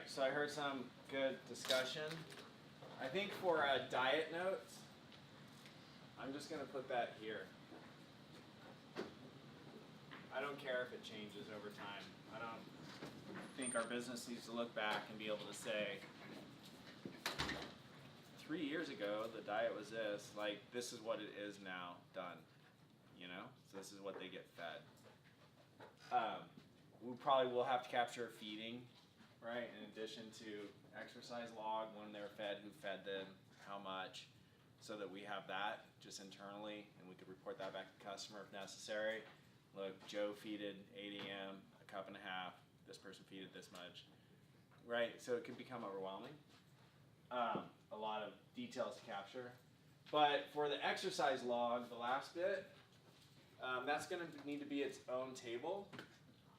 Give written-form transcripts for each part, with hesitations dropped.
so I heard some good discussion. I think for diet notes, I'm just going to put that here. I don't care if it changes over time. I don't think our business needs to look back and be able to say, 3 years ago, the diet was this. Like, this is what it is now, done. You know? So this is what they get fed. We probably will have to capture feeding, right? In addition to exercise log, when they were fed, who fed them, how much, so that we have that just internally, and we could report that back to the customer if necessary. Look, Joe feeded 8 a.m., a cup and a half. This person feeded this much, right? So it could become overwhelming. A lot of details to capture. But for the exercise log, the last bit, that's going to need to be its own table.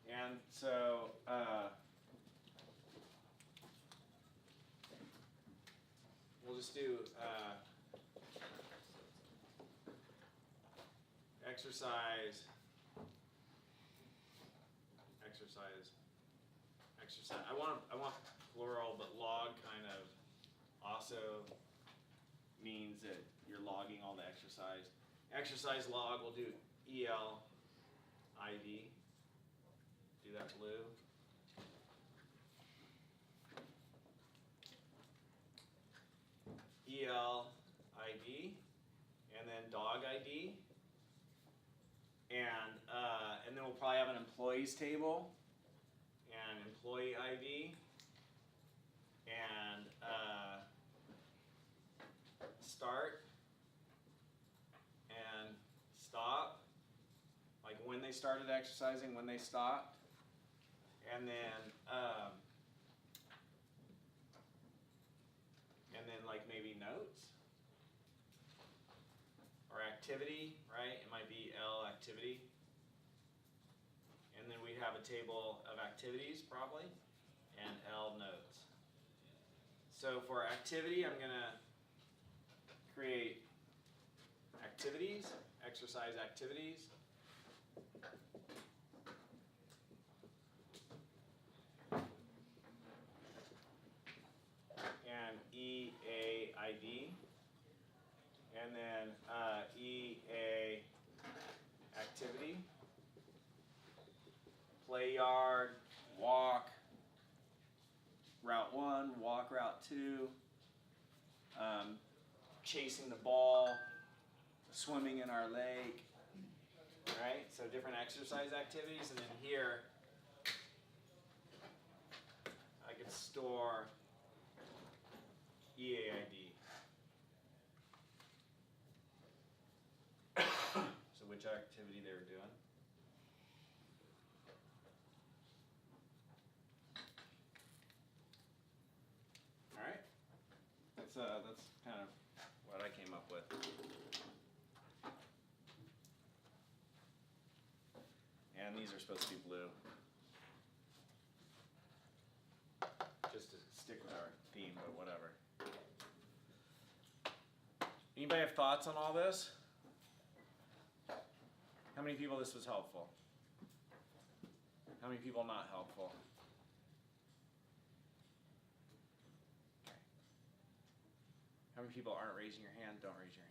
And so we'll just do exercise. I want plural, but log kind of also means that you're logging all the exercise. Exercise log, we'll do EL ID. Do that blue. EL ID, and then dog ID, and then we'll probably have an employees table, and employee ID, and start and stop, like when they started exercising, when they stopped, and then like maybe notes or activity, right? It might be L activity. And then we'd have a table of activities probably, and L notes. So for activity, I'm going to create activities, exercise activities. And EAID. And then EA activity. Play yard, walk, route 1, walk route 2, chasing the ball, swimming in our lake, right? So different exercise activities, and then here I could store EAID. So which activity they were doing. All right, that's kind of what I came up with. And these are supposed to be blue, just to stick with our theme, but whatever. Anybody have thoughts on all this? How many people this was helpful? How many people not helpful? Okay. How many people aren't raising your hand? Don't raise your